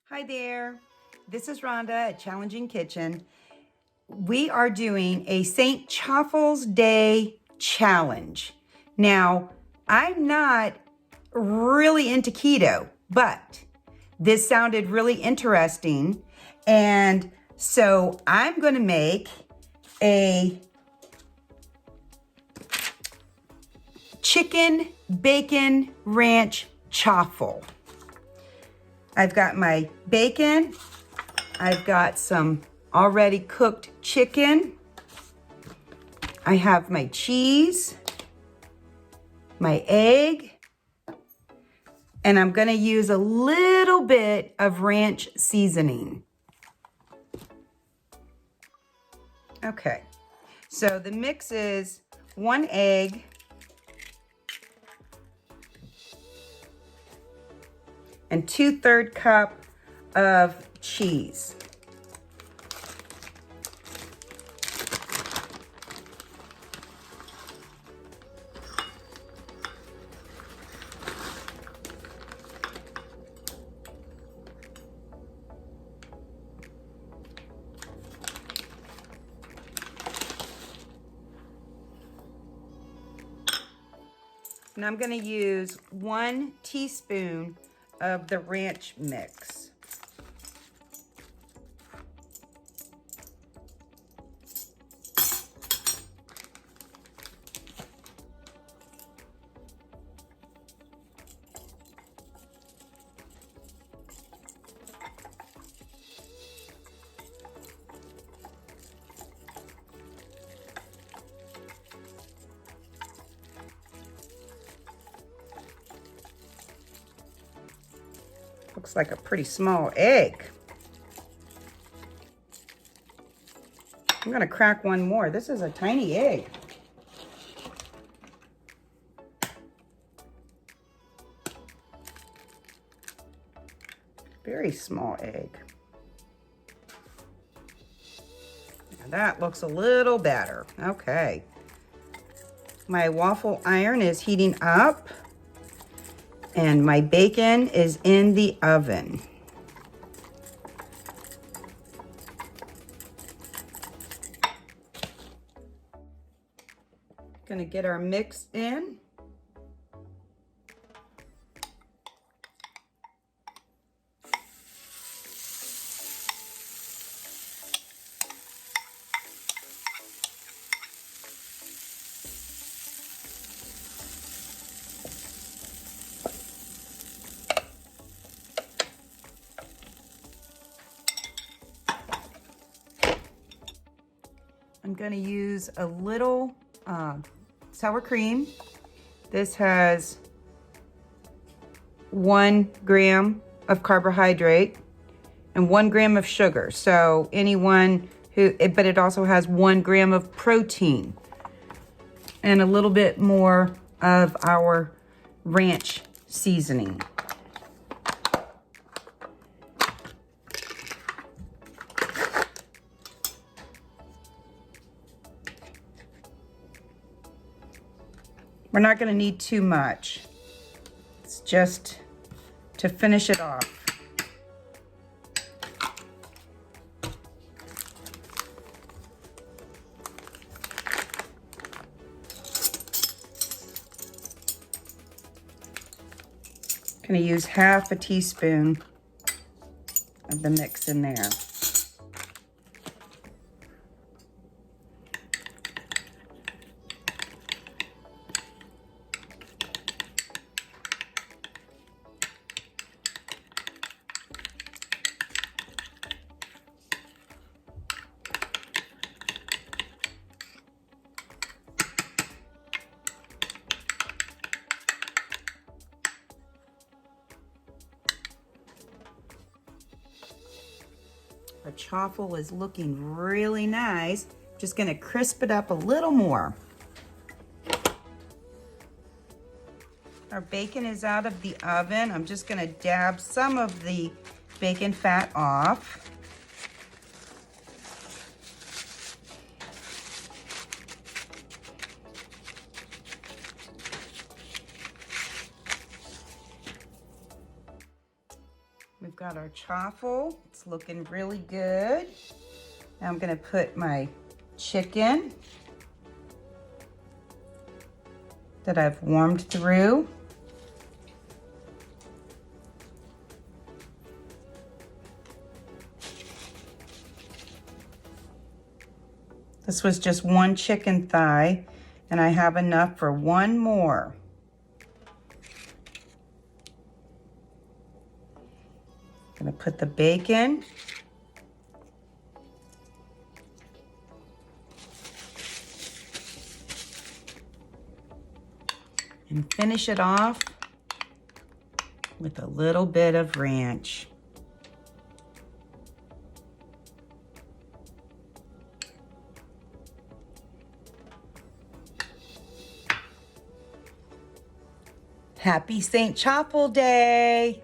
Hi there, this is Rhonda at Challenging Kitchen. We are doing a St. Chaffle's Day challenge. Now, I'm not really into keto, but this sounded really interesting. And so I'm going to make a chicken bacon ranch chaffle. I've got my bacon. I've got some already cooked chicken. I have my cheese, my egg, and I'm gonna use a little bit of ranch seasoning. Okay, so the mix is 1 egg, and 2/3 cup of cheese. And I'm going to use 1 teaspoon of the ranch mix. Looks like a pretty small egg. I'm gonna crack one more. This is a tiny egg. Very small egg. Now that looks a little better. Okay. My waffle iron is heating up. And my bacon is in the oven. Gonna get our mix in. I'm going to use a little sour cream. This has 1 gram of carbohydrate and 1 gram of sugar. So anyone but it also has 1 gram of protein and a little bit more of our ranch seasoning. We're not going to need too much. It's just to finish it off. I'm going to use 1/2 teaspoon of the mix in there. Our chaffle is looking really nice. Just gonna crisp it up a little more. Our bacon is out of the oven. I'm just gonna dab some of the bacon fat off. We've Got our chaffle. It's looking really good. Now I'm gonna put my chicken that I've warmed through. This was just one chicken thigh, and I have enough for one more. I'm gonna put the bacon. And finish it off with a little bit of ranch. Happy St. Chaffle Day!